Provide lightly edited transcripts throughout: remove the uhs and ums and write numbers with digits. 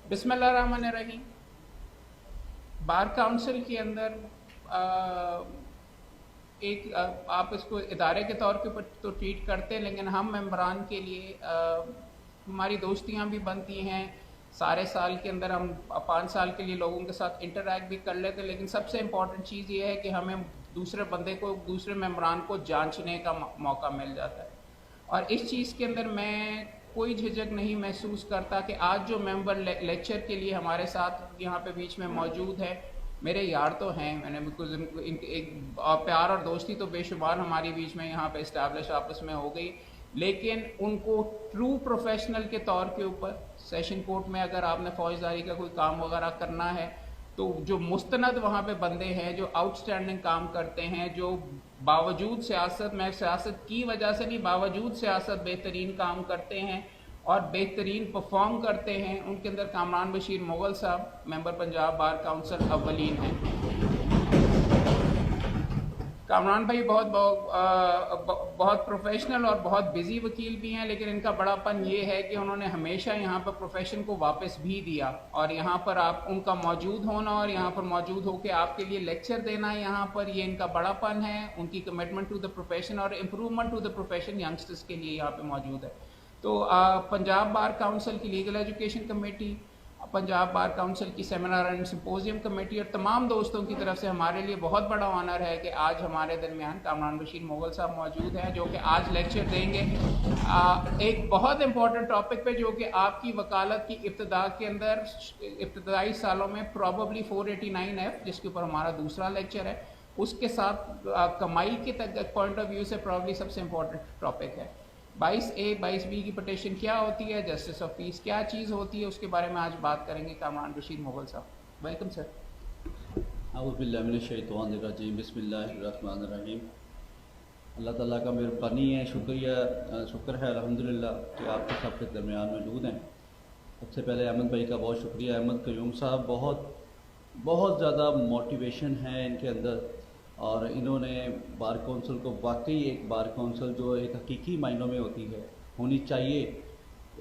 बिस्मिल्लाहिर्रहमानिर्रहीम। Bar council के अंदर आप इसको इदारे के तौर के ऊपर तो ट्रीट करते हैं, लेकिन हम मेंबरान के लिए हमारी दोस्तियां भी बनती हैं। सारे साल के अंदर हम 5 साल के लिए लोगों के साथ इंटरैक्ट भी कर लेते हैं, लेकिन सबसे इम्पॉर्टेंट चीज़ ये है कि हमें दूसरे बंदे को, दूसरे मेंबरान को जांचने का मौका मिल जाता है। और इस चीज़ के अंदर मैं कोई झिझक नहीं महसूस करता कि आज जो मेंबर लेक्चर के लिए हमारे साथ यहाँ पे बीच में मौजूद है, मेरे यार तो हैं, मैंने बिल्कुल एक प्यार और दोस्ती तो बेशुमार हमारी बीच में यहाँ पे इस्टेब्लिश आपस में हो गई, लेकिन उनको ट्रू प्रोफेशनल के तौर के ऊपर सेशन कोर्ट में अगर आपने फौजदारी का कोई काम वगैरह करना है तो जो मुस्तनद वहाँ पे बंदे हैं जो आउटस्टैंडिंग काम करते हैं, जो बावजूद सियासत में, सियासत की वजह से नहीं, बावजूद सियासत बेहतरीन काम करते हैं और बेहतरीन परफॉर्म करते हैं, उनके अंदर कामरान बशीर मुगल साहब मेंबर पंजाब बार काउंसिल अव्वलीन हैं। कामरान भाई बहुत प्रोफेशनल और बहुत बिजी वकील भी हैं, लेकिन इनका बड़ापन ये है कि उन्होंने हमेशा यहाँ पर प्रोफेशन को वापस भी दिया, और यहाँ पर आप उनका मौजूद होना और यहाँ पर मौजूद होकर आपके लिए लेक्चर देना, यहाँ पर ये इनका बड़ापन है, उनकी कमिटमेंट टू द प्रोफेशन और improvement to the profession youngsters के लिए यहाँ पे मौजूद है। तो पंजाब बार काउंसिल की legal education committee, Punjab bar council की सेमिनार एंड सिंपोजियम कमेटी और तमाम दोस्तों की तरफ से हमारे लिए बहुत बड़ा ऑनर है कि आज हमारे दरमियान कामरान बशीर मुगल साहब मौजूद हैं, जो कि आज लेक्चर देंगे एक बहुत इंपॉर्टेंट टॉपिक पे, जो कि आपकी वकालत की इब्तदा के अंदर इब्तदाई सालों में प्रॉबली 489F, जिसके ऊपर हमारा दूसरा लेक्चर है, उसके साथ कमाई के पॉइंट ऑफ व्यू से प्रॉबली सबसे इंपॉर्टेंट टॉपिक है। 22A 22B की पटिशन क्या होती है, जस्टिस ऑफ पीस क्या चीज़ होती है, उसके बारे में आज बात करेंगे कामरान बशीर मुगल साहब। Welcome sir. औज़ुबिल्लाहिमिनश्शैतानिर्रजीम, बिस्मिल्लाहिर्रहमानिर्रहीम। अल्लाह ताला का मेहरबानी है, शुक्र है अल्हम्दुलिल्लाह कि आपके सबके दरमियान मौजूद हैं। सबसे पहले अहमद भाई का बहुत शुक्रिया। अहमद क़य्यूम साहब बहुत ज़्यादा मोटिवेशन है इनके अंदर, और इन्होंने बार कौंसिल को वाकई एक बार कौंसिल जो एक हकीकी मायनों में होनी चाहिए,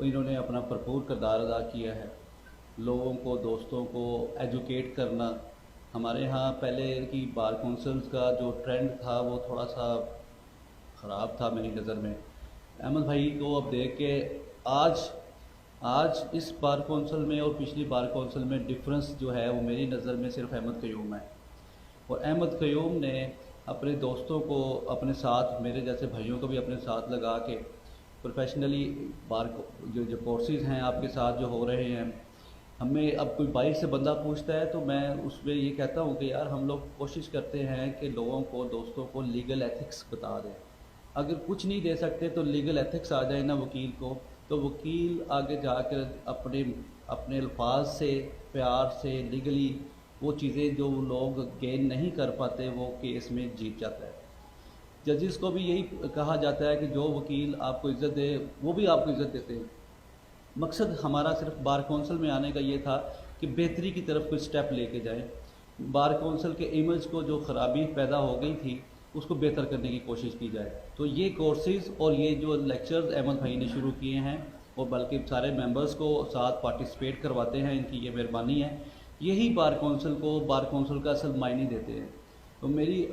इन्होंने अपना भरपूर किरदार अदा किया है। लोगों को, दोस्तों को एजुकेट करना। हमारे यहाँ पहले की बार कौंसिल्स का जो ट्रेंड था वो थोड़ा सा ख़राब था मेरी नज़र में। अहमद भाई को अब देख के आज इस बार कौंसिल में और पिछली बार कौंसिल में डिफरेंस जो है वो मेरी नज़र में सिर्फ अहमद क़य्यूम है। और अहमद क़य्यूम ने अपने दोस्तों को अपने साथ, मेरे जैसे भाइयों को भी अपने साथ लगा के प्रोफेशनली बार जो कोर्सेज़ हैं आपके साथ जो हो रहे हैं, हमें अब कोई बाहर से बंदा पूछता है तो मैं उसमें ये कहता हूँ कि यार हम लोग कोशिश करते हैं कि लोगों को, दोस्तों को लीगल एथिक्स बता दें। अगर कुछ नहीं दे सकते तो लीगल एथिक्स आ जाए ना वकील को, तो वकील आगे जाकर अपने अल्फाज से, प्यार से, लीगली वो चीज़ें जो लोग गेन नहीं कर पाते वो केस में जीत जाता है। जजेस को भी यही कहा जाता है कि जो वकील आपको इज़्ज़त दे वो भी आपको इज़्ज़त देते हैं। मकसद हमारा सिर्फ बार कौंसिल में आने का ये था कि बेहतरी की तरफ कोई स्टेप लेके जाए, बार कौंसिल के इमेज को जो ख़राबी पैदा हो गई थी उसको बेहतर करने की कोशिश की जाए। तो ये कोर्सेज़ और ये जो लेक्चर्स अहमद भाई ने शुरू किए हैं, वो बल्कि सारे मेंबर्स को साथ पार्टिसिपेट करवाते हैं, इनकी ये मेहरबानी है। यही बार कौंसिल का असल मायने देते हैं। तो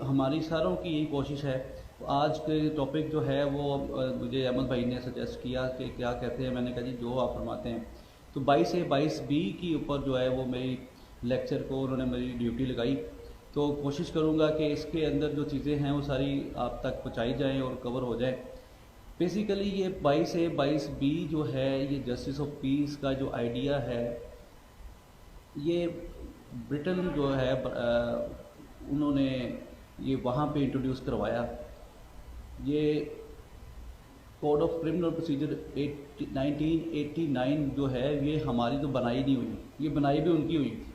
हमारी सारों की यही कोशिश है। आज के टॉपिक जो है वो मुझे अहमद भाई ने सजेस्ट किया कि क्या कहते हैं, मैंने कहा जी जो आप फरमाते हैं। तो 22A 22B के ऊपर जो है वो मेरी लेक्चर को उन्होंने मेरी ड्यूटी लगाई, तो कोशिश करूँगा कि इसके अंदर जो चीज़ें हैं वो सारी आप तक पहुँचाई जाएँ और कवर हो जाए। बेसिकली ये 22A 22B जो है, ये जस्टिस ऑफ पीस का जो आइडिया है, ये ब्रिटेन जो है उन्होंने ये वहाँ पे इंट्रोड्यूस करवाया। ये कोड ऑफ क्रिमिनल प्रोसीजर 1989 जो है, ये हमारी तो बनाई नहीं हुई, ये बनाई भी उनकी हुई थी।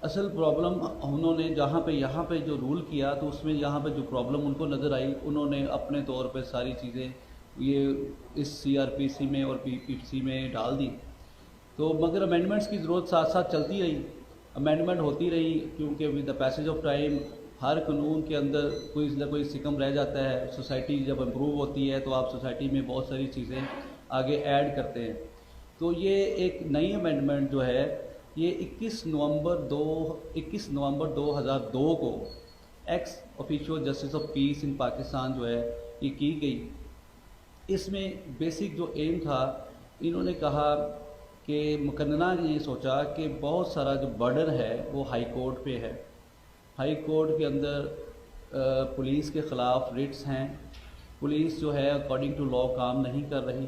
असल प्रॉब्लम उन्होंने यहाँ पे जो रूल किया, तो उसमें यहाँ पे जो प्रॉब्लम उनको नज़र आई, उन्होंने अपने तौर पे सारी चीज़ें ये इस CRPC में और PPC में डाल दी। तो मगर अमेंडमेंट्स की ज़रूरत साथ साथ चलती रही, अमेंडमेंट होती रही, क्योंकि with the passage of time हर कानून के अंदर कोई ना कोई सिकम रह जाता है। सोसाइटी जब इम्प्रूव होती है तो आप सोसाइटी में बहुत सारी चीज़ें आगे ऐड करते हैं। तो ये एक नई अमेंडमेंट जो है ये 21 नवंबर 2002 को ex official justice of peace in Pakistan जो है ये की गई। इसमें बेसिक जो एम था, इन्होंने कहा कि मुकन्ना ने ये सोचा कि बहुत सारा जो बर्डन है वो हाई कोर्ट पे है। हाई कोर्ट के अंदर पुलिस के ख़िलाफ़ रिट्स हैं, पुलिस जो है अकॉर्डिंग टू लॉ काम नहीं कर रही,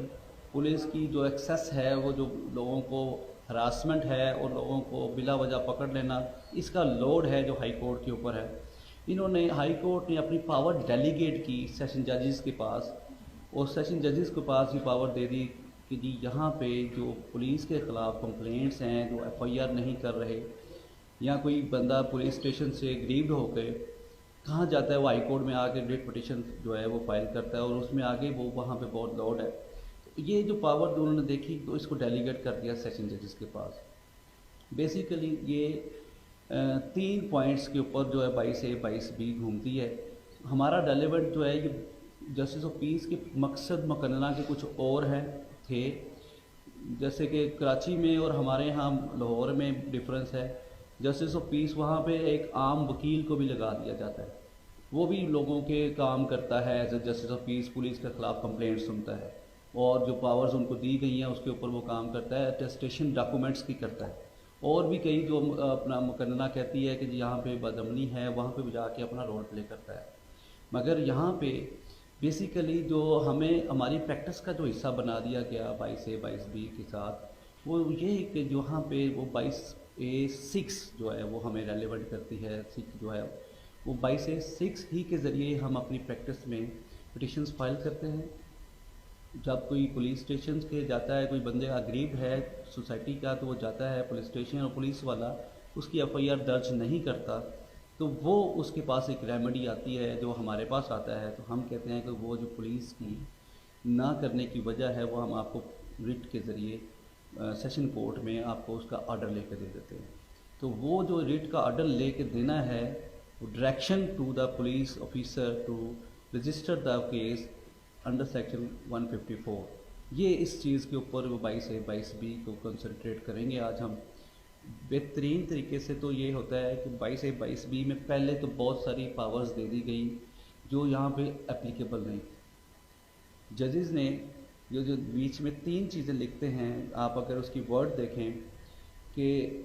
पुलिस की जो एक्सेस है वो जो लोगों को हरासमेंट है और लोगों को बिला वजह पकड़ लेना, इसका लोड है जो हाई कोर्ट के ऊपर है। इन्होंने हाई कोर्ट ने अपनी पावर डेलीगेट की सेशन जजेस के पास, और सेशन जजेस के पास ये पावर दे दी कि जी यहाँ पे जो पुलिस के ख़िलाफ़ कंप्लेंट्स हैं, जो एफआईआर नहीं कर रहे, या कोई बंदा पुलिस स्टेशन से ग्रीव्ड होकर कहाँ जाता है, वो हाई कोर्ट में आके रिट पिटीशन जो है वो फाइल करता है, और उसमें आगे वो वहाँ पे बहुत लोड है। तो ये जो पावर उन्होंने देखी तो इसको डेलीगेट कर दिया सेशन जजेस के पास। बेसिकली ये 3 पॉइंट्स के ऊपर जो है 22A 22B घूमती है। हमारा डेलीवेंट जो है ये जस्टिस ऑफ पीस के मकसद मुकन्ना के कुछ और हैं थे, जैसे कि कराची में और हमारे यहाँ लाहौर में डिफरेंस है। जस्टिस ऑफ पीस वहाँ पे एक आम वकील को भी लगा दिया जाता है, वो भी लोगों के काम करता है as a justice of peace, police के ख़िलाफ़ कंप्लेंट सुनता है, और जो पावर्स उनको दी गई हैं उसके ऊपर वो काम करता है, अटेस्टेशन डॉक्यूमेंट्स की करता है। और भी कई जो अपना मुकन्ना कहती है कि यहाँ पे बदअमनी है, वहाँ पे जाके अपना रोल प्ले करता है। मगर यहाँ पे बेसिकली जो हमें हमारी प्रैक्टिस का जो हिस्सा बना दिया गया 22A 22B के साथ, वो ये है कि यहाँ पे वो 22A 6 जो है वो हमें रेलेवेंट करती है। 6 जो है वो 22A 6 ही के ज़रिए हम अपनी प्रैक्टिस में पिटिशंस फाइल करते हैं। जब कोई पुलिस स्टेशन के जाता है, कोई बंदे अग्रीव है सोसाइटी का, तो वो जाता है पुलिस स्टेशन और पुलिस वाला उसकी एफआईआर दर्ज नहीं करता, तो वो उसके पास एक रेमेडी आती है जो हमारे पास आता है। तो हम कहते हैं कि वो जो पुलिस की ना करने की वजह है वो हम आपको रिट के ज़रिए सेशन कोर्ट में आपको उसका ऑर्डर लेकर दे देते हैं। तो वो जो रिट का ऑर्डर लेकर देना है, वो direction to the police officer to register the case under section 154, ये इस चीज़ के ऊपर वो 22A 22B को कंसंट्रेट करेंगे आज हम बेहतरीन तरीके से। तो ये होता है कि 22A 22B में पहले तो बहुत सारी पावर्स दे दी गई जो यहाँ पे एप्लीकेबल नहीं। जजेस ने जो बीच में 3 चीज़ें लिखते हैं, आप अगर उसकी वर्ड देखें कि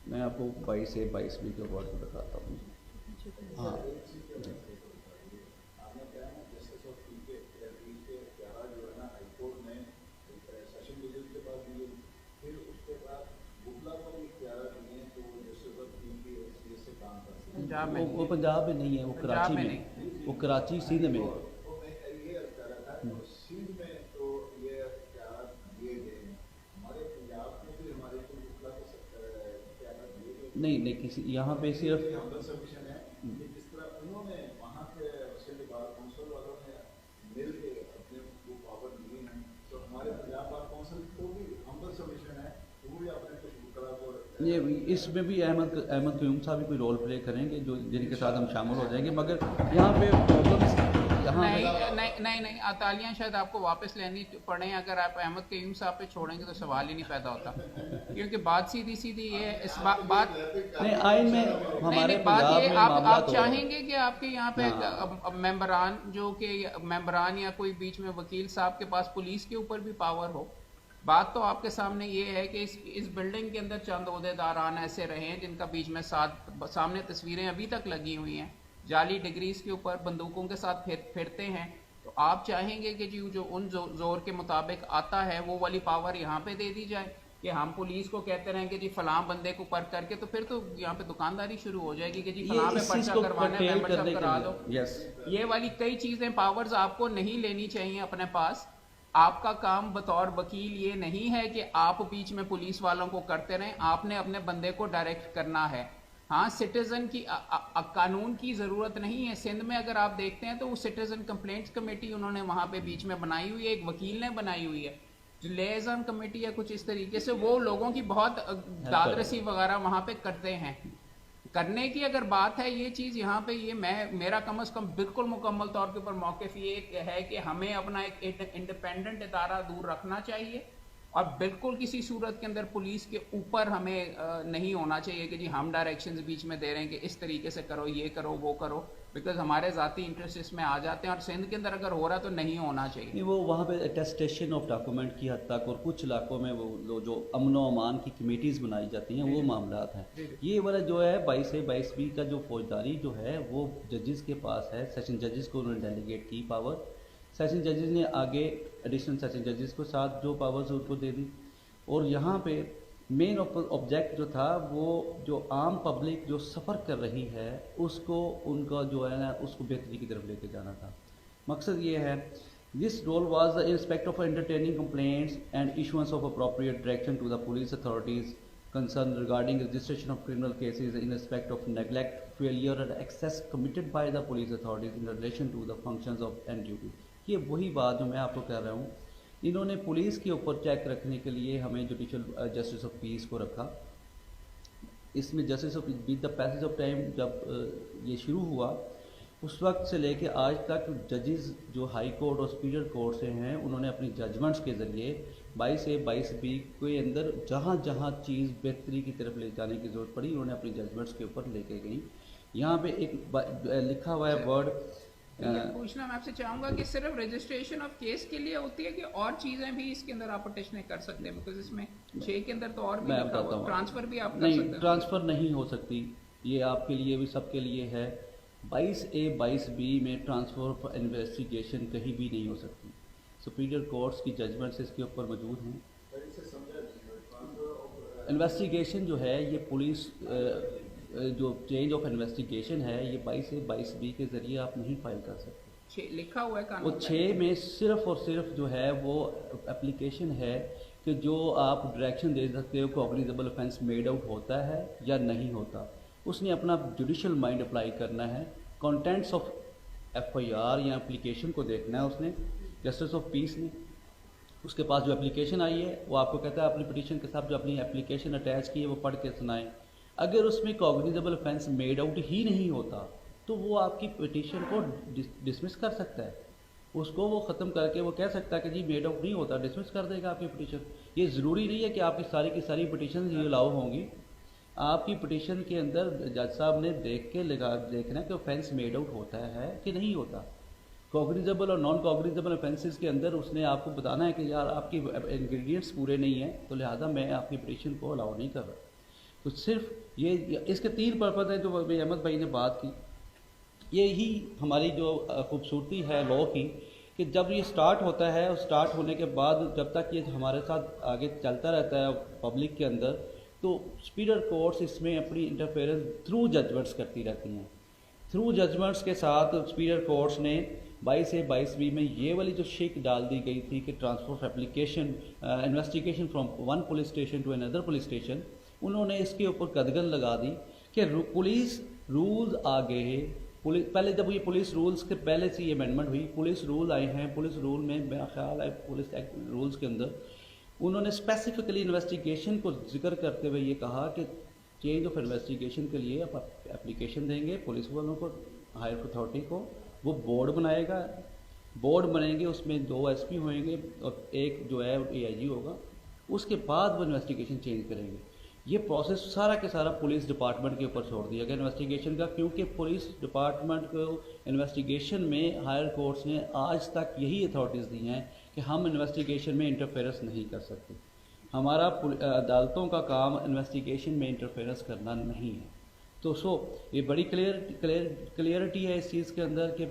मैं आपको 22A 22B के वर्ड बताता हूँ। हाँ, वो पंजाब में नहीं है, वो कराची में, वो कराची सिंध में। नहीं नहीं, किसी यहाँ पे सिर्फ ये इसमें भी अहमद क्यूम साहब भी कोई रोल प्ले करेंगे जो जिनके साथ हम शामिल हो जाएंगे। मगर यहाँ पे प्रॉब्लम यहाँ नहीं अतालियाँ शायद आपको वापस लेनी पड़े। अगर आप अहमद क्यूम साहब पे छोड़ेंगे तो सवाल ही नहीं पैदा होता, क्योंकि बात सीधी ये इस बात नहीं आइन में हमारे बात ये आप चाहेंगे कि आपके यहाँ पे मेंबरान जो कि मेंबरान या कोई बीच में वकील साहब के पास पुलिस के ऊपर भी पावर हो। बात तो आपके सामने ये है कि इस बिल्डिंग के अंदर चंद ओहदेदारान ऐसे रहे हैं जिनका बीच में सामने तस्वीरें अभी तक लगी हुई हैं, जाली डिग्रीज के ऊपर बंदूकों के साथ फिरते हैं। तो आप चाहेंगे कि जी जो उन जोर के मुताबिक आता है वो वाली पावर यहाँ पे दे दी जाए कि हम पुलिस को कहते रहें कि जी फलां बंदे को पर करके, तो फिर तो यहाँ पे दुकानदारी शुरू हो जाएगी कि जी फलां पे पर्चा करवाना है, मेंबरशिप करा दो। ये वाली कई चीज़ें पावर्स आपको नहीं लेनी चाहिए अपने पास। आपका काम बतौर वकील ये नहीं है कि आप बीच में पुलिस वालों को करते रहें, आपने अपने बंदे को डायरेक्ट करना है। हाँ, सिटीजन की कानून की ज़रूरत नहीं है। सिंध में अगर आप देखते हैं तो वो सिटीजन कंप्लेंट्स कमेटी उन्होंने वहाँ पे बीच में बनाई हुई है, एक वकील ने बनाई हुई है जो लिएज़न कमेटी या कुछ इस तरीके से, वो लोगों की बहुत दादरसी वगैरह वहाँ पे करते हैं। करने की अगर बात है ये चीज़ यहाँ पे ये मेरा कम से कम बिल्कुल मुकम्मल तौर के ऊपर मौक़िफ़ ये है कि हमें अपना एक इंडिपेंडेंट इदारा दूर रखना चाहिए। और बिल्कुल किसी सूरत के अंदर पुलिस के ऊपर हमें नहीं होना चाहिए कि जी हम डायरेक्शंस बीच में दे रहे हैं कि इस तरीके से करो, ये करो, वो करो, बिकॉज हमारे ज़ाती इंटरेस्ट इसमें आ जाते हैं और सिंध के अंदर अगर हो रहा तो नहीं होना चाहिए। नहीं, वो वहाँ पे अटेस्टेशन ऑफ डॉक्यूमेंट की हद तक, और कुछ इलाकों में वो जो अमन व अमान की कमेटीज़ बनाई जाती हैं वो मामलात हैं। ये वाला जो है 22A-22B का जो फौजदारी जो है वो जजेस के पास है, सेशन जजेस को उन्होंने डेलीगेट की पावर। सेशन जजेस ने आगे एडिशनल सेशन जजेस को साथ जो पावर्स उनको दे दी। और यहाँ पे मेन ऑब्जेक्ट जो था वो जो आम पब्लिक जो सफ़र कर रही है उसको, उनका जो है ना उसको बेहतरी की तरफ लेके जाना था। मकसद ये है, this role was the inspect of entertaining complaints and issuance of appropriate direction to the police authorities concerned regarding registration of criminal cases in respect of neglect, failure or excess committed by the police authorities in relation to the functions of and duty। ये वही बात जो मैं आपको कह रहा हूँ, इन्होंने पुलिस के ऊपर चेक रखने के लिए हमें जुडिशल जस्टिस ऑफ पीस को रखा। इसमें justice of with the passage of time जब ये शुरू हुआ उस वक्त से लेके आज तक जजेस जो हाई कोर्ट और सुपीरियर कोर्ट से हैं उन्होंने अपनी जजमेंट्स के ज़रिए 22A-22B के अंदर जहाँ जहाँ चीज़ बेहतरी की तरफ ले जाने की ज़रूरत पड़ी उन्होंने अपनी जजमेंट्स के ऊपर लेके गई। यहाँ पे एक लिखा हुआ है वर्ड, पूछना मैं आपसे चाहूँगा कि सिर्फ रजिस्ट्रेशन ऑफ केस के लिए होती है कि और चीज़ें भी इसके अंदर आप अटेस्टेशन कर सकते हैं? बिकॉज इसमें 6 के अंदर तो और भी मैं बताता हूँ, ट्रांसफ़र भी आप कर नहीं, सकते हैं। ट्रांसफ़र नहीं हो सकती, ये आपके लिए भी सबके लिए है। 22A-22B में ट्रांसफ़र ऑफ इन्वेस्टिगेशन कहीं भी नहीं हो सकती। सुपीरियर कोर्ट्स की जजमेंट्स इसके ऊपर मौजूद हैं। इन्वेस्टिगेशन जो है ये पुलिस जो चेंज ऑफ इन्वेस्टिगेशन है ये 22A-22B के ज़रिए आप नहीं फाइल कर सकते। लिखा हुआ है वो कानून 6 में सिर्फ और सिर्फ जो है वो एप्लीकेशन है कि जो आप डायरेक्शन दे सकते हो कॉग्निजेबल ऑफेंस मेड आउट होता है या नहीं होता। उसने अपना जुडिशल माइंड अप्लाई करना है, कंटेंट्स ऑफ FIR या एप्लीकेशन को देखना है उसने, जस्टिस ऑफ पीस ने। उसके पास जो एप्लीकेशन आई है वो आपको कहता है अपनी पिटीशन के साथ जो अपनी एप्लीकेशन अटैच की है वो पढ़ के सुनाएं। अगर उसमें कॉग्निजेबल ऑफेंस मेड आउट ही नहीं होता तो वो आपकी पिटीशन को डिसमिस कर सकता है, उसको वो ख़त्म करके वो कह सकता है कि जी मेड आउट नहीं होता, डिसमिस कर देगा आपकी पिटीशन। ये ज़रूरी नहीं है कि आपकी सारी पिटीशन ही अलाउ होंगी। आपकी पिटीशन के अंदर जज साहब ने देख के देखना कि ऑफेंस मेड आउट होता है कि नहीं होता। कॉग्निजेबल और नॉन कॉग्निजेबल ऑफेंसेस के अंदर उसने आपको बताना है कि यार आपकी इंग्रेडिएंट्स पूरे नहीं हैं तो लिहाजा मैं आपकी पिटीशन को अलाउ नहीं कर रहा। तो सिर्फ ये इसके 3 पर्पज़ हैं जो अहमद भाई ने बात की। यही हमारी जो खूबसूरती है लॉ की कि जब ये स्टार्ट होता है और स्टार्ट होने के बाद जब तक ये हमारे साथ आगे चलता रहता है पब्लिक के अंदर, तो सुपीरियर कोर्ट्स इसमें अपनी इंटरफेरेंस थ्रू जजमेंट्स करती रहती हैं। थ्रू जजमेंट्स के साथ सुपीरियर कोर्ट्स ने 22A-22B में ये वाली जो शिक डाल दी गई थी कि transfer of application investigation from one police station to another police station, उन्होंने इसके ऊपर कदगन लगा दी कि पुलिस रूल्स आ गए। पहले जब ये पुलिस रूल्स के पहले से ये अमेंडमेंट हुई, पुलिस रूल आए हैं, पुलिस रूल में मेरा ख्याल है पुलिस एक्ट रूल्स के अंदर उन्होंने स्पेसिफिकली इन्वेस्टिगेशन को जिक्र करते हुए ये कहा कि चेंज ऑफ इन्वेस्टिगेशन के लिए आप एप्लीकेशन देंगे पुलिस वालों को, हायर अथॉरिटी को, वो बोर्ड बनाएगा, बोर्ड बनेंगे उसमें 2 SP होंगे और एक जो है AIG होगा, उसके बाद वो इन्वेस्टिगेशन चेंज करेंगे। ये प्रोसेस सारा के सारा पुलिस डिपार्टमेंट के ऊपर छोड़ दिया गया इन्वेस्टिगेशन का, क्योंकि पुलिस डिपार्टमेंट को इन्वेस्टिगेशन में हायर कोर्ट्स ने आज तक यही अथॉरिटीज़ दी हैं कि हम इन्वेस्टिगेशन में इंटरफेरेंस नहीं कर सकते। हमारा अदालतों का काम इन्वेस्टिगेशन में इंटरफेरेंस करना नहीं है। तो ये बड़ी क्लियरिटी है इस चीज़ के अंदर कि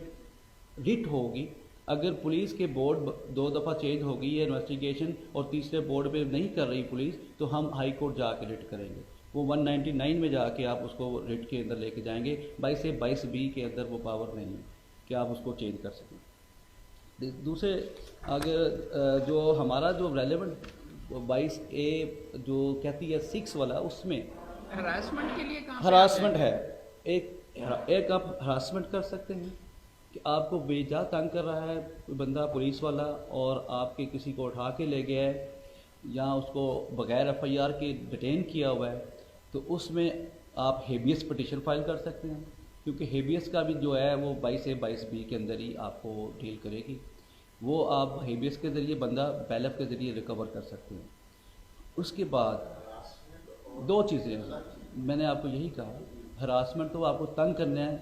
रिट होगी, अगर पुलिस के बोर्ड 2 दफ़ा चेंज हो गई है इन्वेस्टिगेशन और तीसरे बोर्ड पे नहीं कर रही पुलिस, तो हम हाई कोर्ट जाके रिट करेंगे। वो 199 में जाके आप उसको रिट के अंदर लेके जाएंगे। 22A-22B के अंदर वो पावर नहीं है कि आप उसको चेंज कर सकें। दूसरे अगर जो हमारा जो रेलेवेंट 22A जो कहती है 6 वाला, उसमें हरासमेंट के लिए कहाँ हरासमेंट है। एक आप हरासमेंट कर सकते हैं कि आपको बेजा तंग कर रहा है कोई बंदा पुलिस वाला और आपके किसी को उठा के ले गया है या उसको बगैर FIR के डिटेन किया हुआ है, तो उसमें आप हेबियस पिटीशन फाइल कर सकते हैं, क्योंकि हेबियस का भी जो है वो 22A-22B के अंदर ही आपको डील करेगी। वो आप हेबियस के ज़रिए बंदा बैलफ के ज़रिए रिकवर कर सकते हैं। उसके बाद दो चीज़ें हैं, मैंने आपको यही कहा, हरासमेंट तो आपको तंग करना है,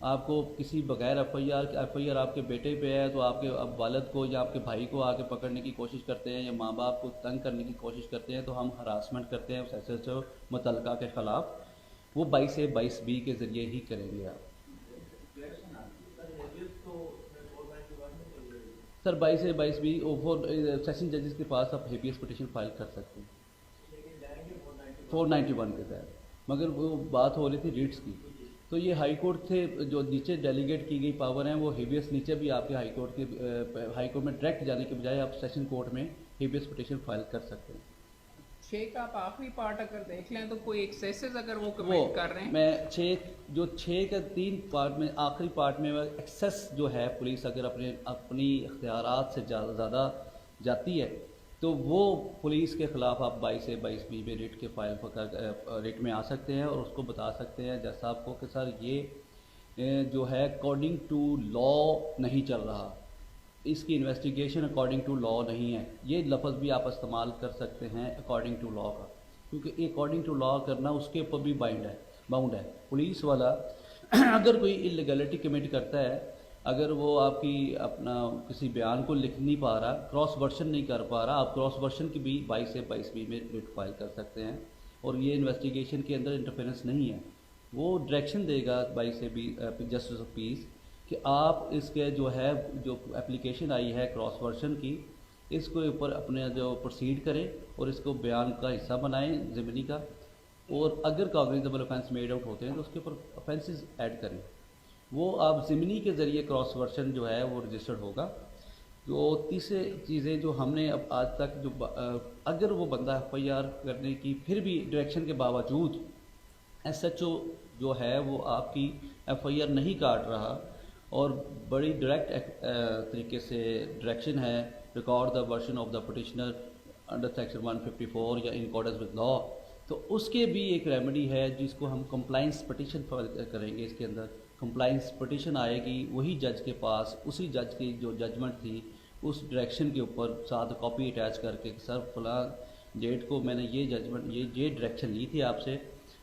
आपको किसी बगैर एफ आई आर आपके बेटे पे है तो आपके अब वालिद को या आपके भाई को आके पकड़ने की कोशिश करते हैं या माँ बाप को तंग करने की कोशिश करते हैं, तो हम हरासमेंट करते हैं उस SHO मुतलका के ख़िलाफ़, वो 22A/22B के ज़रिए ही करेंगे आप। सर 22A/22B सेशन जजेस के पास आप हेबियस पिटिशन फाइल कर सकते हैं 491 के तहत, मगर वो बात हो रही थी रिट्स की, तो ये हाई कोर्ट से जो नीचे डेलीगेट की गई पावर है वो हेबियस नीचे भी आपके हाई कोर्ट में डायरेक्ट जाने के बजाय आप सेशन कोर्ट में हेबियस पिटिशन फाइल कर सकते हैं। 6 का आप आखिरी पार्ट अगर देख लें तो कोई एक्सेसेस अगर वो वो कमिट कर रहे हैं, मैं 6 के 3 पार्ट में आखिरी पार्ट में एक्सेस जो है, पुलिस अगर अपनी इख्तियारात से ज़्यादा जाती है तो वो पुलिस के ख़िलाफ़ आप 22A/22B में रिट के फाइल रिट में आ सकते हैं और उसको बता सकते हैं जज साहब को कि सर ये जो है अकॉर्डिंग टू लॉ नहीं चल रहा, इसकी इन्वेस्टिगेशन अकॉर्डिंग टू लॉ नहीं है। ये लफ्ज़ भी आप इस्तेमाल कर सकते हैं अकॉर्डिंग टू लॉ का, क्योंकि अकॉर्डिंग टू लॉ करना उसके ऊपर भी बाउंड है। पुलिस वाला अगर कोई इलीगलिटी कमिट करता है, अगर वो आपकी अपना किसी बयान को लिख नहीं पा रहा, क्रॉस वर्शन नहीं कर पा रहा, आप क्रॉस वर्शन की भी 22A/22B में रिट फाइल कर सकते हैं और ये इन्वेस्टिगेशन के अंदर इंटरफेरेंस नहीं है। वो डायरेक्शन देगा 22A जस्टिस ऑफ पीस कि आप इसके जो एप्लीकेशन आई है क्रॉस वर्शन की, इसको ऊपर अपने जो प्रोसीड करें और इसको बयान का हिस्सा बनाएं ज़िमनी का, और अगर कॉग्निजेबल ऑफेंस मेड आउट होते हैं तो उसके ऊपर ऑफेंसेस ऐड करें। वो आप ज़िमनी के ज़रिए क्रॉस वर्शन जो है वो रजिस्टर्ड होगा। तो तीसरे चीज़ें जो हमने अब आज तक अगर वो बंदा FIR करने की फिर भी डायरेक्शन के बावजूद SHO जो है वो आपकी FIR नहीं काट रहा और बड़ी डायरेक्ट तरीके से डायरेक्शन है, record the version of the petitioner under section 154 या इन अकॉर्डेंस विद लॉ, तो उसके भी एक रेमेडी है जिसको हम कंप्लाइंस पिटिशन करेंगे। इसके अंदर कंप्लाइंस पिटिशन आएगी वही जज के पास, उसी जज की जो जजमेंट थी उस डायरेक्शन के ऊपर साथ कॉपी अटैच करके, सर फलां डेट को मैंने ये जजमेंट ये डायरेक्शन ली थी आपसे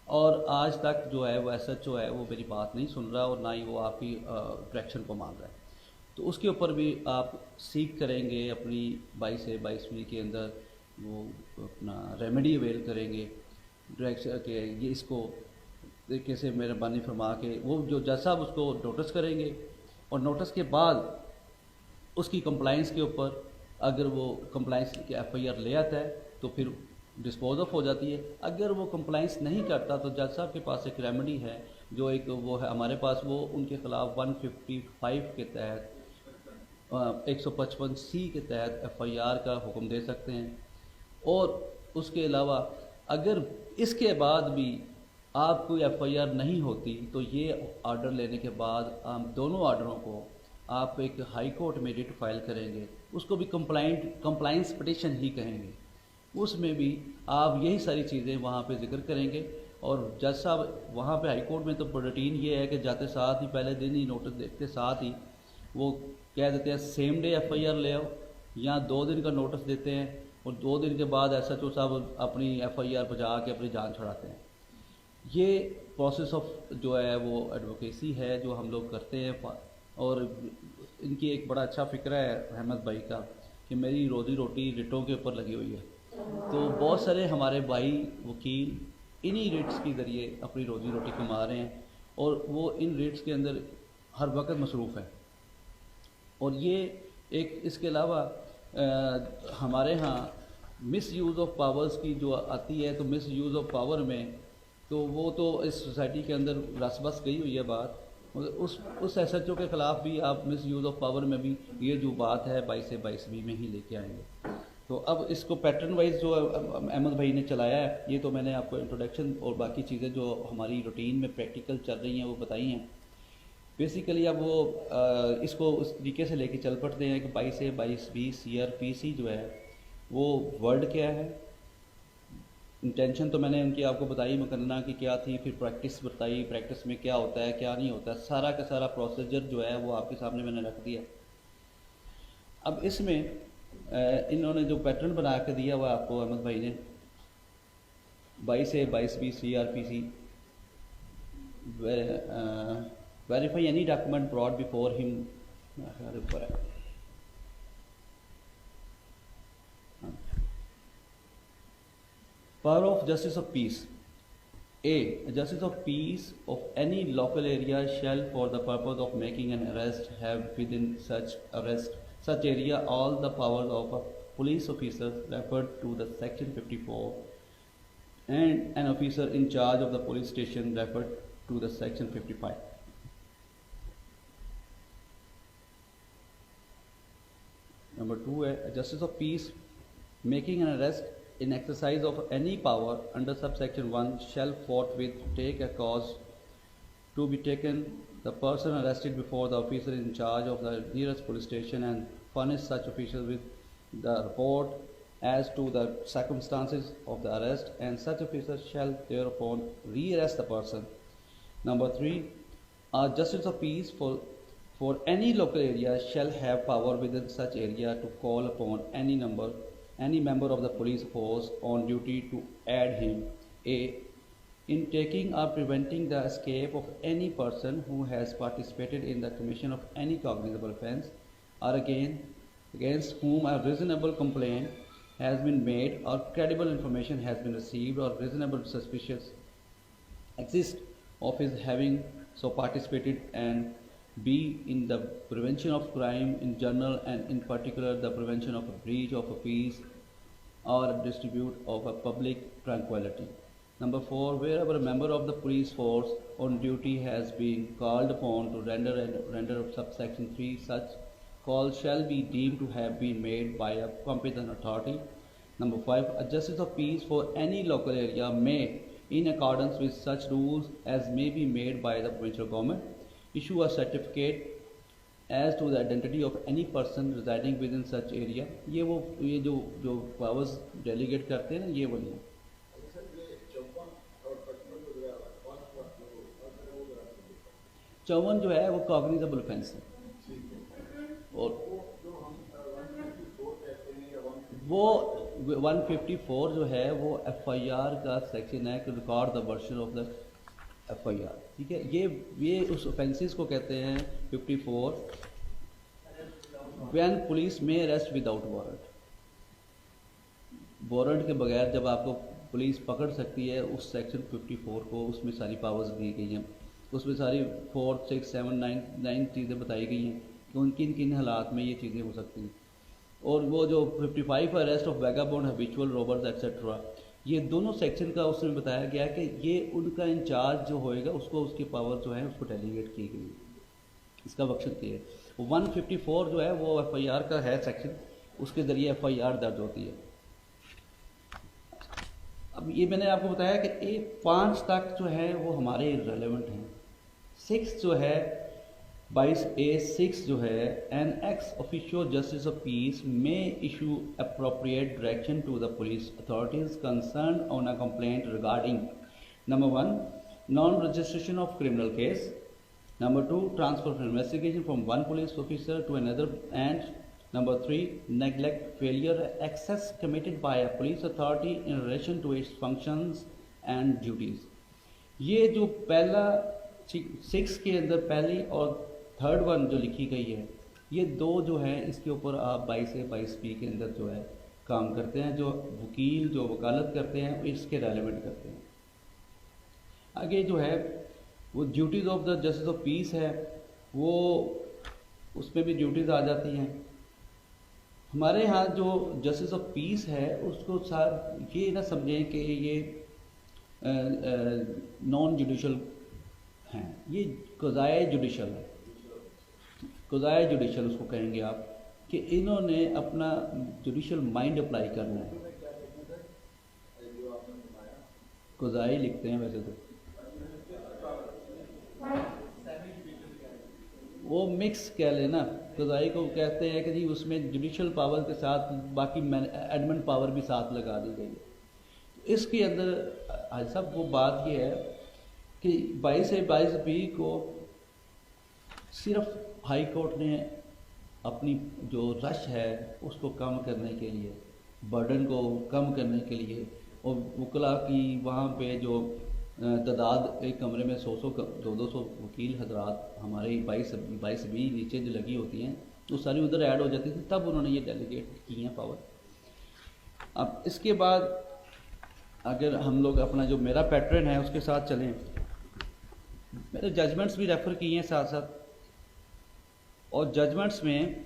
और आज तक जो है वो SHO है वो मेरी बात नहीं सुन रहा और ना ही वो आपकी डायरेक्शन को मान रहा है, तो उसके ऊपर भी आप सीख करेंगे अपनी 22A/22B के अंदर वो अपना रेमेडी अवेल करेंगे डायरेक्शन के, ये इसको तरीके से मेहरबानी फरमा के वो जो जज साहब उसको नोटिस करेंगे और नोटिस के बाद उसकी कंप्लाइंस के ऊपर अगर वो कंप्लाइंस की FIR ले आता है तो फिर डिस्पोज ऑफ हो जाती है। अगर वो कंप्लाइंस नहीं करता तो जज साहब के पास एक रेमेडी है जो एक वो है हमारे पास, वो उनके ख़िलाफ़ 155 के तहत 155C के तहत FIR का हुक्म दे सकते हैं। और उसके अलावा अगर इसके बाद भी आपको FIR नहीं होती तो ये आर्डर लेने के बाद हम दोनों आर्डरों को आप एक हाई कोर्ट में रिट फाइल करेंगे, उसको भी कंप्लाइंस पिटिशन ही कहेंगे। उसमें भी आप यही सारी चीज़ें वहाँ पे जिक्र करेंगे और जज साहब वहाँ पे हाई कोर्ट में तो रूटीन ये है कि जाते साथ ही पहले दिन ही नोटिस देखते साथ ही वो कह देते हैं सेम डे FIR ले आओ, या 2 दिन का नोटिस देते हैं और 2 दिन के बाद SHO साहब अपनी FIR बजा के अपनी जान छुड़ाते हैं। ये प्रोसेस ऑफ जो है वो एडवोकेसी है जो हम लोग करते हैं। और इनकी एक बड़ा अच्छा फ़िक्र है अहमद भाई का कि मेरी रोज़ी रोटी रिटों के ऊपर लगी हुई है, तो बहुत सारे हमारे भाई वकील इन्हीं रेट्स के ज़रिए अपनी रोज़ी रोटी कमा रहे हैं और वो इन रेट्स के अंदर हर वक्त मसरूफ़ है। और ये एक इसके अलावा हमारे यहाँ मिस यूज़ ऑफ पावर्स की जो आती है, तो मिस यूज़ ऑफ पावर में तो वो तो इस सोसाइटी के अंदर रस बस गई हुई है बात, मगर उस SHO के ख़िलाफ़ भी आप मिस यूज़ ऑफ पावर में भी ये जो बात है 22A/22B में ही लेके आएंगे। तो अब इसको पैटर्न वाइज जो अहमद भाई ने चलाया है, ये तो मैंने आपको इंट्रोडक्शन और बाकी चीज़ें जो हमारी रूटीन में प्रैक्टिकल चल रही हैं वो बताई हैं। बेसिकली अब वो इसको उस तरीके से लेके चल पड़ते हैं कि 22A/22B CRPC जो है वो वर्ड क्या है, इंटेंशन तो मैंने उनकी आपको बताई मुकन्ना की क्या थी, फिर प्रैक्टिस बताई, प्रैक्टिस में क्या होता है क्या नहीं होता है, सारा का सारा प्रोसीजर जो है वो आपके सामने मैंने रख दिया। अब इसमें इन्होंने जो पैटर्न बना के दिया हुआ आपको अहमद भाई ने 22A-22B CRPC verify any document brought before him ऊपर है Power of justice of peace. A justice of peace of any local area shall, for the purpose of making an arrest, have within such area all the powers of a police officer referred to the section 54, and an officer in charge of the police station referred to the section 55. Number 2 है justice of peace making an arrest in exercise of any power under subsection 1 shall forthwith take a cause to be taken the person arrested before the officer in charge of the nearest police station and furnish such officer with the report as to the circumstances of the arrest, and such officer shall thereupon rearrest the person. Number 3, a justice of peace for any local area shall have power within such area to call upon any member of the police force on duty to aid him A in taking or preventing the escape of any person who has participated in the commission of any cognizable offence, or against whom a reasonable complaint has been made or credible information has been received or reasonable suspicious exists of his having so participated, and B in the prevention of crime in general and in particular the prevention of a breach of a peace or a dispute of a public tranquility. Number 4, wherever a member of the police force on duty has been called upon to render subsection 3, such call shall be deemed to have been made by a competent authority. Number 5, a justice of peace for any local area may, in accordance with such rules as may be made by the provincial government, issue a certificate as to the identity of any person residing within such area. ये जो powers delegate करते हैं ना, ये वाली है. चौवन जो है वो कॉग्निजेबल ऑफेंस है, और वो 154 जो है वो FIR का सेक्शन है कि record the version of the FIR. ठीक है, ये उस ऑफेंसेस को कहते हैं 54 व्हेन पुलिस में अरेस्ट विदाउट वारंट के बगैर जब आपको पुलिस पकड़ सकती है, उस सेक्शन 54 को उसमें सारी पावर्स दी गई हैं. उसमें सारी 4, 6, 7, 9 चीज़ें बताई गई हैं कि उन किन हालात में ये चीज़ें हो सकती हैं. और वो जो 55 arrest of vagabond habitual robbers etcetera, ये दोनों सेक्शन का उसमें बताया गया कि ये उनका इंचार्ज जो होएगा उसको उसकी पावर जो है उसको डेलीगेट की गई. इसका मकसद ये है 154 जो है वो FIR का है सेक्शन, उसके ज़रिए FIR दर्ज होती है. अब ये मैंने आपको बताया कि 5 तक जो है वो हमारे रेलेवेंट हैं. 6 जो है 22A6 जो है an ex officio justice of peace में issue appropriate direction to the police authorities concern on a complaint regarding number 1 non registration of criminal case, number 2 transfer of investigation from one police officer to another, and number 3 neglect, failure, excess committed by a police authority in relation to its functions and duties. ये जो पहला 6 के अंदर पहली और third one जो लिखी गई है, ये दो जो है इसके ऊपर आप 22A-22B के अंदर जो है काम करते हैं. जो वकील जो वकालत करते हैं इसके रेलेवेंट करते हैं. आगे जो है वो duties of the justice of piece है, वो उसमें भी ड्यूटीज़ आ जाती हैं. हमारे यहाँ जो जस्टिस ऑफ पीस है उसको साथ ये ना समझें कि ये नॉन जुडिशल हैं, ये क़ज़ाए जुडिशल है. क़ज़ाए जुडिशल उसको कहेंगे आप, कि इन्होंने अपना जुडिशल माइंड अप्लाई करना है. क़ज़ाए लिखते हैं वैसे तो, वो मिक्स कह लेना. क़ज़ाई को कहते हैं कि जी उसमें जुडिशल पावर के साथ बाकी एडमिन पावर भी साथ लगा दी गई है. इसके अंदर आज सब वो बात ये है कि 22A-22B को सिर्फ हाई कोर्ट ने अपनी जो रश है उसको कम करने के लिए, बर्डन को कम करने के लिए, और वकला की वहाँ पे जो तादाद एक कमरे में 100 200 वकील हजरात हमारे 22 नीचे जो लगी होती हैं तो सारी उधर ऐड हो जाती थी, तब उन्होंने ये डेलीगेट की हैं पावर। अब इसके बाद अगर हम लोग अपना जो मेरा पैटर्न है उसके साथ चलें, मैंने जजमेंट्स भी रेफ़र किए हैं साथ साथ, और जजमेंट्स में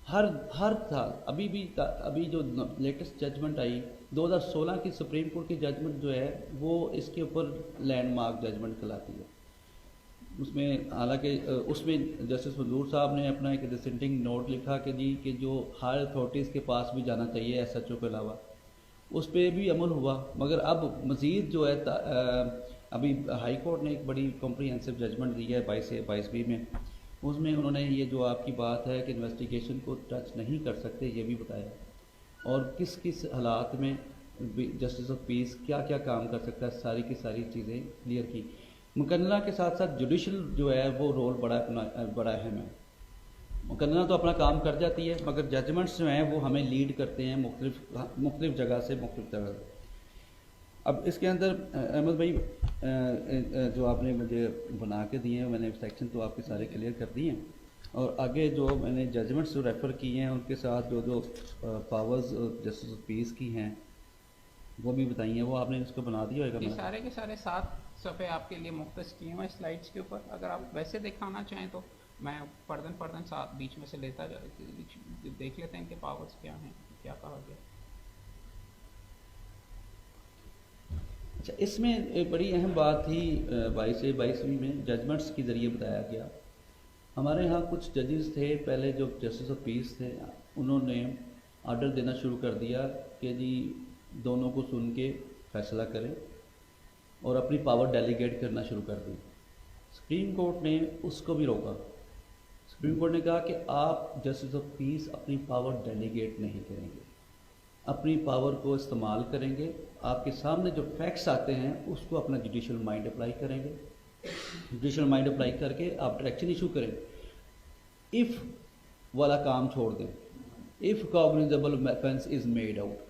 हर साल अभी जो लेटेस्ट जजमेंट आई 2016 की सुप्रीम कोर्ट की जजमेंट जो है वो इसके ऊपर लैंडमार्क जजमेंट कहलाती है। उसमें हालांकि उसमें जस्टिस मंजूर साहब ने अपना एक डिसेंटिंग नोट लिखा कि जी कि जो हायर अथॉरिटीज़ के पास भी जाना चाहिए SHO के अलावा, उस पर भी अमल हुआ। मगर अब मज़ीद जो है अभी हाई कोर्ट ने एक बड़ी कॉम्प्रिहेंसिव जजमेंट दी है 22B में, उसमें उन्होंने ये जो आपकी बात है कि इन्वेस्टिगेशन को टच नहीं कर सकते ये भी बताया, और किस किस हालात में जस्टिस ऑफ पीस क्या क्या काम कर सकता है, सारी की सारी चीज़ें क्लियर की। मुकन्ना के साथ साथ जुडिशल जो है वो रोल बड़ा अहम है। मुकन्ना तो अपना काम कर जाती है मगर जजमेंट्स जो हैं वो हमें लीड करते हैं मुख्तलिफ जगह से मुख्तलिफ जगह से। अब इसके अंदर अहमद भाई जो आपने मुझे बना के दिए हैं, मैंने सेक्शन तो आपके सारे क्लियर कर दिए हैं, और आगे जो मैंने जजमेंट्स जो रेफ़र किए हैं उनके साथ जो पावर्स जस्टिस ऑफ पीस की हैं वो भी बताई हैं, वो आपने इसको बना दिया होगा। सारे के सारे 7 सफ़े आपके लिए मुख्तस किए हुए स्लाइड्स के ऊपर। अगर आप वैसे दिखाना चाहें तो मैं पर्दन साथ बीच में से लेता देख लेते हैं इनके पावर्स क्या हैं, क्या कहा गया। अच्छा, इसमें एक बड़ी अहम बात थी 22 में जजमेंट्स के ज़रिए बताया गया। हमारे यहाँ कुछ जजेस थे पहले जो जस्टिस ऑफ पीस थे, उन्होंने आर्डर देना शुरू कर दिया कि जी दोनों को सुन के फैसला करें और अपनी पावर डेलीगेट करना शुरू कर दी। सुप्रीम कोर्ट ने उसको भी रोका। सुप्रीम कोर्ट ने कहा कि आप जस्टिस ऑफ पीस अपनी पावर डेलीगेट नहीं करेंगे, अपनी पावर को इस्तेमाल करेंगे, आपके सामने जो फैक्ट्स आते हैं उसको अपना जुडिशल माइंड अप्लाई करेंगे, जुडिशल माइंड अप्लाई करके आप डायरेक्शन इशू करें। इफ़ वाला काम छोड़ दें, if cognizable offence is made out,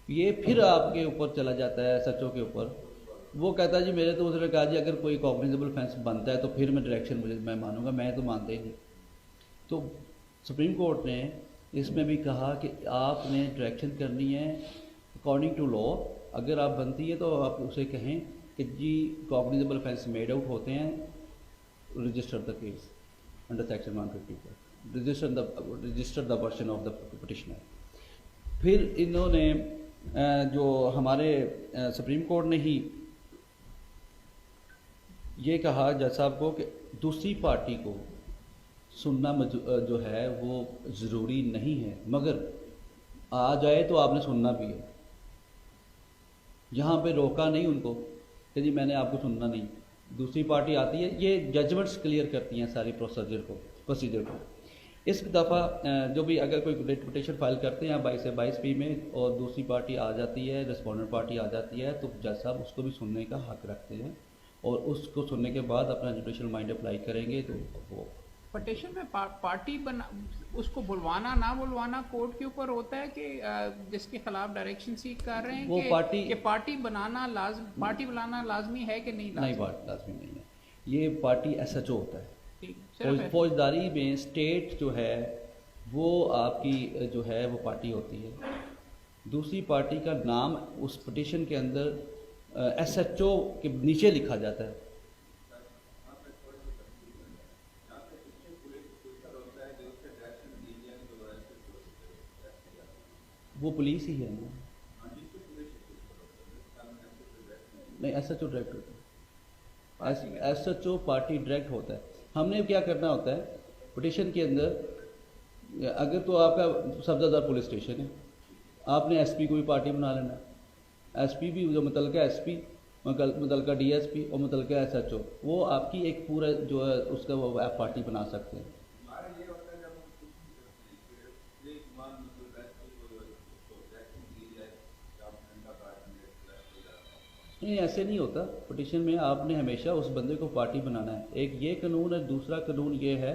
ये फिर आपके ऊपर चला जाता है SHO के ऊपर। वो कहता है जी मेरे तो उसने कहा जी अगर कोई कॉग्निजेबल ऑफेंस बनता है तो फिर मैं डायरेक्शन मैं मानूंगा, मैं तो मानता ही नहीं। तो सुप्रीम कोर्ट ने इसमें भी कहा कि आपने डायरेक्शन करनी है अकॉर्डिंग टू लॉ। अगर आप बनती है तो आप उसे कहें कि जी कॉग्निजेबल ऑफेंस मेड आउट होते हैं, register the case under section 154, register the version of the petitioner. फिर इन्होंने जो हमारे सुप्रीम कोर्ट ने ही ये कहा जज साहब को कि दूसरी पार्टी को सुनना जो है वो ज़रूरी नहीं है, मगर आ जाए तो आपने सुनना भी है। यहाँ पे रोका नहीं उनको कि जी मैंने आपको सुनना नहीं, दूसरी पार्टी आती है, ये जजमेंट्स क्लियर करती हैं सारी प्रोसीजर को। इस दफ़ा जो भी अगर कोई रिट पिटीशन फाइल करते हैं 22B में और दूसरी पार्टी आ जाती है, रिस्पोंडेंट पार्टी आ जाती है, तो जज साहब उसको भी सुनने का हक रखते हैं और उसको सुनने के बाद अपना जुडिशल माइंड अप्लाई करेंगे। तो वो पिटीशन में पार्टी बना उसको बुलवाना ना बुलवाना कोर्ट के ऊपर होता है कि जिसके खिलाफ डायरेक्शन सीख कर रहे हैं वो पार्टी बुलाना लाजमी है कि नहीं? नहीं, लाजमी नहीं है। ये पार्टी SHO होता है। फौजदारी में स्टेट जो है वो आपकी जो है वो पार्टी होती है। दूसरी पार्टी का नाम उस पिटीशन के अंदर SHO के नीचे लिखा जाता है। वो पुलिस ही है ना? नहीं, SHO डायरेक्ट होता है। SHO पार्टी डायरेक्ट होता है। हमने क्या करना होता है पिटीशन के अंदर, अगर तो आपका सब्ज़ादार पुलिस स्टेशन है, आपने SP को भी पार्टी बना लेना। SP भी जो मुतलका SP, मुतलका DSP और मुतलका SHO, वो आपकी एक पूरा जो है उसका वो आप पार्टी बना सकते हैं। नहीं, ऐसे नहीं होता। पिटीशन में आपने हमेशा उस बंदे को पार्टी बनाना है। एक ये कानून है, दूसरा कानून ये है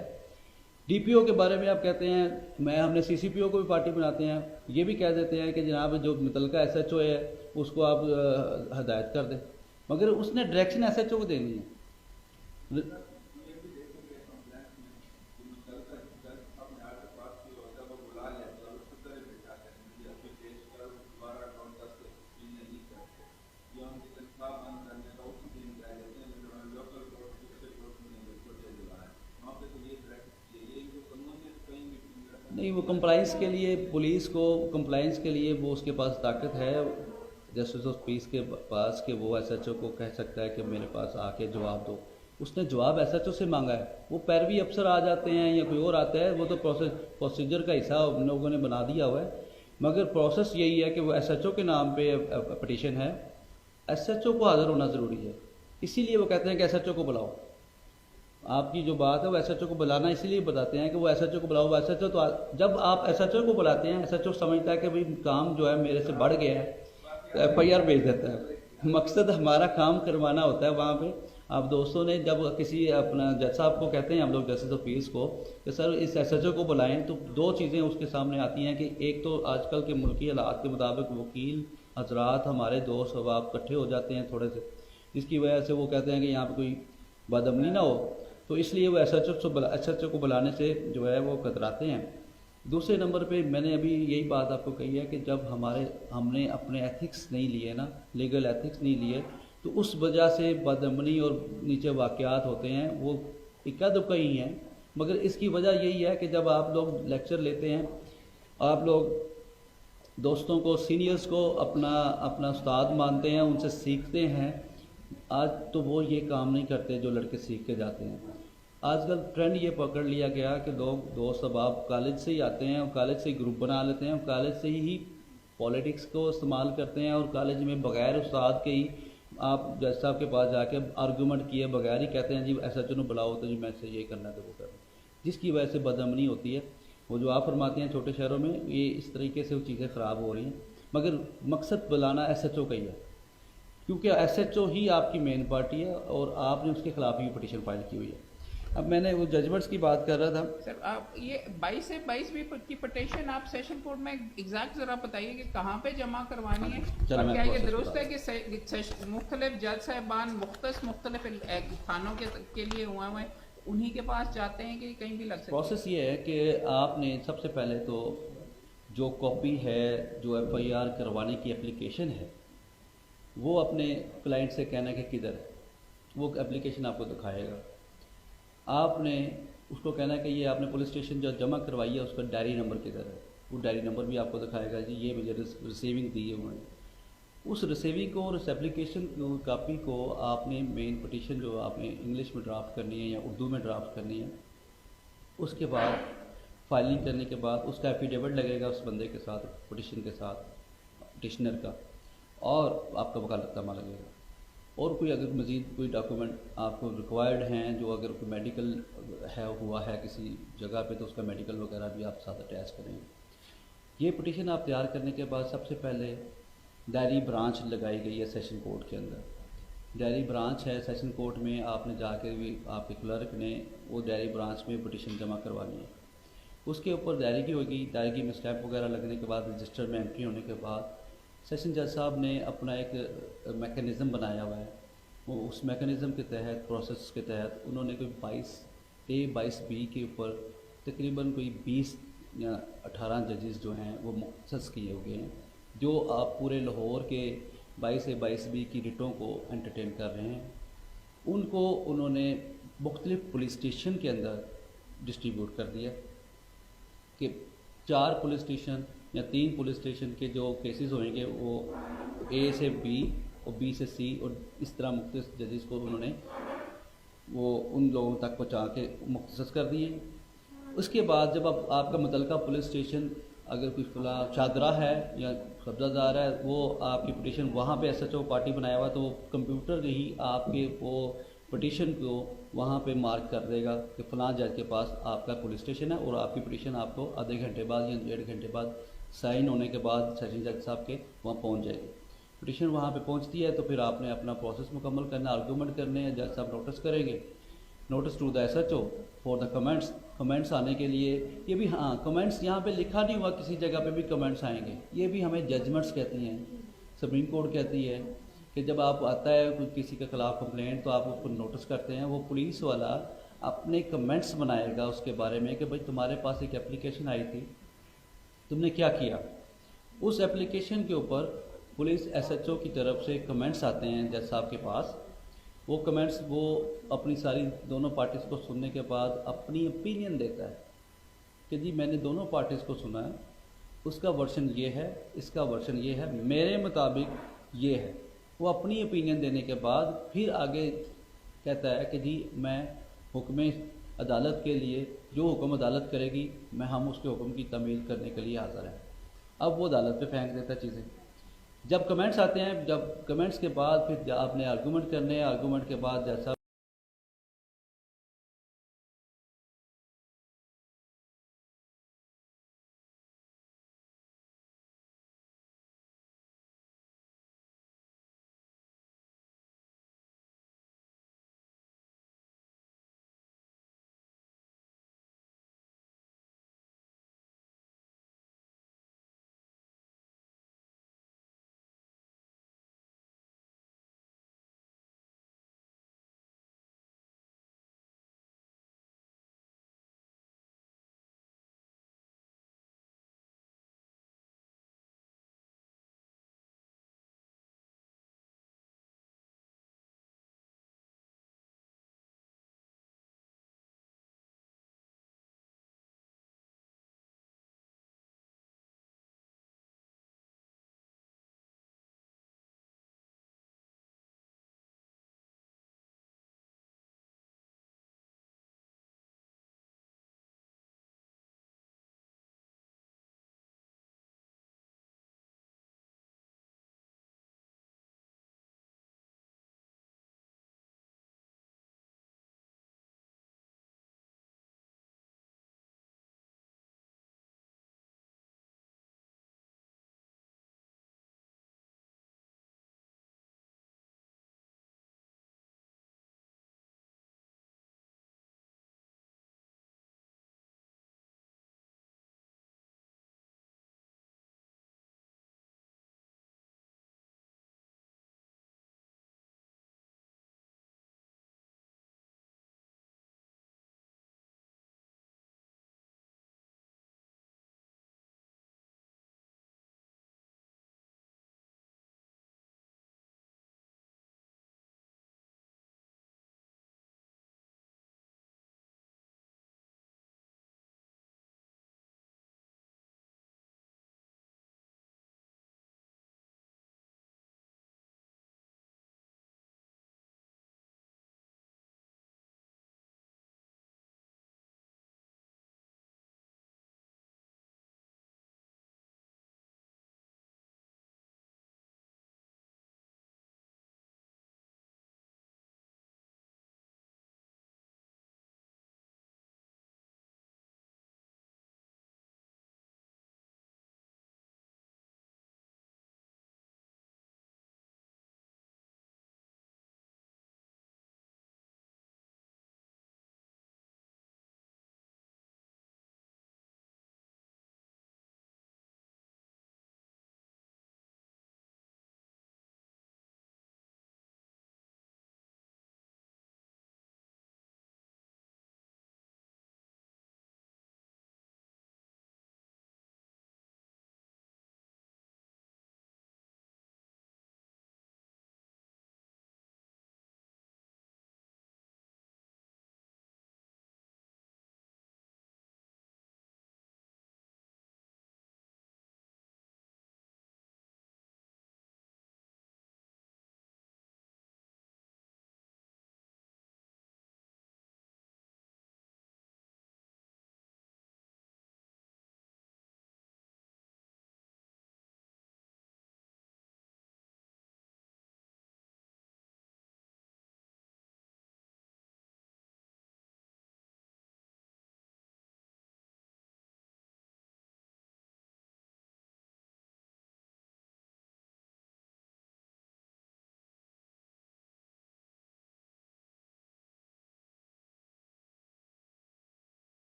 डीपीओ के बारे में आप कहते हैं हमने सीसीपीओ को भी पार्टी बनाते हैं, ये भी कह देते हैं कि जनाब जो मुतलका एसएचओ है उसको आप हदायत कर दें, मगर उसने डायरेक्शन एसएचओ को देनी है। नहीं, वो कंप्लाइंस के लिए पुलिस को कंप्लाइंस के लिए वो उसके पास ताकत है, जस्टिस ऑफ पीस के पास कि वो एसएचओ को कह सकता है कि मेरे पास आके जवाब दो। उसने जवाब एसएचओ से मांगा है, वो पैरवी अफसर आ जाते हैं या कोई और आता है, वो तो प्रोसीजर का हिस्सा उन लोगों ने बना दिया हुआ है, मगर प्रोसेस यही है कि वो एसएचओ के नाम पे पटिशन है, एसएचओ को हाजिर होना ज़रूरी है। इसीलिए वो कहते हैं कि एसएचओ को बुलाओ। आपकी जो बात है वो एसएचओ को बुलाना इसीलिए बताते हैं कि वो एसएचओ को बुलाओ। एसएचओ तो जब आप एसएचओ को बुलाते हैं, एसएचओ समझता है कि भाई काम जो है मेरे से बढ़ गया है, तो एफआईआर भेज देता है। मकसद हमारा काम करवाना होता है वहाँ पे। आप दोस्तों ने जब किसी अपना जज साहब को कहते हैं हम लोग जस्टिस ऑफ पीस को कि सर इस एसएचओ को बुलाएं, तो दो चीज़ें उसके सामने आती हैं कि एक तो आजकल के मुल्की हालात के मुताबिक वकील हजरात हमारे दोस्त अब इकट्ठे हो जाते हैं थोड़े से, जिसकी वजह से वो कहते हैं कि यहाँ पर कोई बदअमनी ना हो, तो इसलिए वो एसएचओ को बुलाने से जो है वो कतराते हैं। दूसरे नंबर पे मैंने अभी यही बात आपको कही है कि जब हमने अपने एथिक्स नहीं लिए ना, लीगल एथिक्स नहीं लिए, तो उस वजह से बदअमनी और नीचे वाक़यात होते हैं, वो इक्का दुक्का ही हैं। मगर इसकी वजह यही है कि जब आप लोग लेक्चर लेते हैं, आप लोग दोस्तों को सीनियर्स को अपना उस्ताद मानते हैं, उनसे सीखते हैं, आज तो वो ये काम नहीं करते जो लड़के सीख के जाते हैं। आजकल ट्रेंड ये पकड़ लिया गया कि लोग दोस्त अब आप कॉलेज से ही आते हैं और कॉलेज से ही ग्रुप बना लेते हैं और कॉलेज से ही पॉलिटिक्स को इस्तेमाल करते हैं, और कॉलेज में बगैर उस्ताद के ही आप जज साहब के पास जाके आर्गूमेंट किए बगैर ही कहते हैं जी एसएचओ ने बुलाओ तो जी मैं से ये करना है तो वो करना, जिसकी वजह से बदअमनी होती है। वो जो आप फरमाते हैं छोटे शहरों में ये इस तरीके से वो चीज़ें ख़राब हो रही हैं, मगर मकसद बुलाना एसएचओ का ही है, क्योंकि एसएचओ ही आपकी मेन पार्टी है और आपने उसके खिलाफ ही पिटीशन फाइल की हुई है। अब मैंने वो जजमेंट्स की बात कर रहा था सर, आप ये 22 से 22वीं की पटिशन आप सेशन कोर्ट में एग्जैक्ट ज़रा बताइए कि कहाँ पे जमा करवानी है, और क्या ये दुरुस्त है कि मुख्तलिफ जज साहबान मुख्तलिफ थानों के लिए हुए हैं, उन्हीं के पास जाते हैं कि कहीं भी लग सकते हैं? प्रोसेस ये है कि आपने सबसे पहले तो जो कॉपी है जो एफआईआर करवाने की एप्लीकेशन है वो अपने क्लाइंट से कहना कि किधर है, वो एप्लीकेशन आपको दिखाएगा। आपने उसको कहना है कि ये आपने पुलिस स्टेशन जो जमा करवाई है उसका डायरी नंबर किधर है, वो डायरी नंबर भी आपको दिखाएगा जी ये मुझे रिसीविंग दी है उन्होंने। उस रिसीविंग को और उस एप्लीकेशन कापी को आपने मेन पिटीशन जो आपने इंग्लिश में ड्राफ्ट करनी है या उर्दू में ड्राफ्ट करनी है, उसके बाद फाइलिंग करने के बाद उसका एफिडेविट लगेगा उस बंदे के साथ, पिटीशन के साथ पिटिशनर का, और आपका वकालतनामा लगेगा। और कोई अगर मज़ीद कोई डॉक्यूमेंट आपको रिक्वायर्ड हैं, जो अगर कोई मेडिकल है हुआ है किसी जगह पे तो उसका मेडिकल वगैरह भी आप साथ अटैच करेंगे। ये पिटीशन आप तैयार करने के बाद सबसे पहले डायरी ब्रांच लगाई गई है सेशन कोर्ट के अंदर। डायरी ब्रांच है सेशन कोर्ट में, आपने जाकर भी आपके क्लर्क ने वो डायरी ब्रांच में पिटीशन जमा करवानी है। उसके ऊपर दायरगी होगी, दायरगी में स्टैम्प वगैरह लगने के बाद रजिस्टर में एंट्री होने के बाद सेशन जज साहब ने अपना एक मैकेनिज़्म बनाया हुआ है। वो उस मैकेनिज़्म के तहत प्रोसेस के तहत उन्होंने कोई 22A 22B के ऊपर तकरीबन कोई 20 या 18 जजेस जो हैं वो मुख्तस किए हुए हैं, जो आप पूरे लाहौर के 22A 22B की रिटों को एंटरटेन कर रहे हैं। उनको उन्होंने मुख्तलिफ पुलिस स्टेशन के अंदर डिस्ट्रीब्यूट कर दिया कि 4 पुलिस स्टेशन या 3 पुलिस स्टेशन के जो केसेस होंगे वो A से B और B से C और इस तरह मुख्तलिफ जजेस को उन्होंने वो उन लोगों तक पहुँचा के मुख्तस कर दिए। उसके बाद जब अब आपका मुतलका पुलिस स्टेशन अगर कोई फला शादरा है या कब्ज़ादार है, वो आपकी पिटीशन वहाँ पे SHO पार्टी बनाया हुआ, तो वो कंप्यूटर ही आपके वो पिटीशन को वहाँ पे मार्क कर देगा कि फ़लाँ जज के पास आपका पुलिस स्टेशन है और आपकी पिटीशन आपको आधे घंटे बाद या 1.5 घंटे बाद साइन होने के बाद सेशन जज साहब के वहाँ पहुँच जाएगी। पिटीशन वहाँ पे पहुँचती है तो फिर आपने अपना प्रोसेस मुकम्मल करना, आर्गूमेंट करने हैं, जज साहब नोटिस करेंगे। Notice to the SHO for the comments आने के लिए। ये भी हाँ, कमेंट्स यहाँ पे लिखा नहीं हुआ, किसी जगह पे भी कमेंट्स आएंगे। ये भी हमें जजमेंट्स कहती हैं, सुप्रीम कोर्ट कहती है कि जब आप आता है किसी के ख़िलाफ़ कंप्लेंट तो आप उसको नोटिस करते हैं, वो पुलिस वाला अपने कमेंट्स बनाएगा उसके बारे में कि भाई तुम्हारे पास एक एप्लीकेशन आई थी, तुमने क्या किया। उस एप्लीकेशन के ऊपर पुलिस SHO की तरफ से कमेंट्स आते हैं जज साहब के पास। वो कमेंट्स वो अपनी सारी दोनों पार्टीज़ को सुनने के बाद अपनी ओपिनियन देता है कि जी मैंने दोनों पार्टीज़ को सुना है, उसका वर्शन ये है, इसका वर्शन ये है, मेरे मुताबिक ये है। वो अपनी ओपिनियन देने के बाद फिर आगे कहता है कि जी मैं हुक्म अदालत के लिए, जो हुक्म अदालत करेगी मैं हम उसके हुक्म की तमील करने के लिए हाज़िर हैं। अब वो अदालत पे फेंक देता चीज़ें। जब कमेंट्स आते हैं, जब कमेंट्स के बाद फिर आपने आर्गूमेंट करने हैं, आर्गूमेंट के बाद जैसा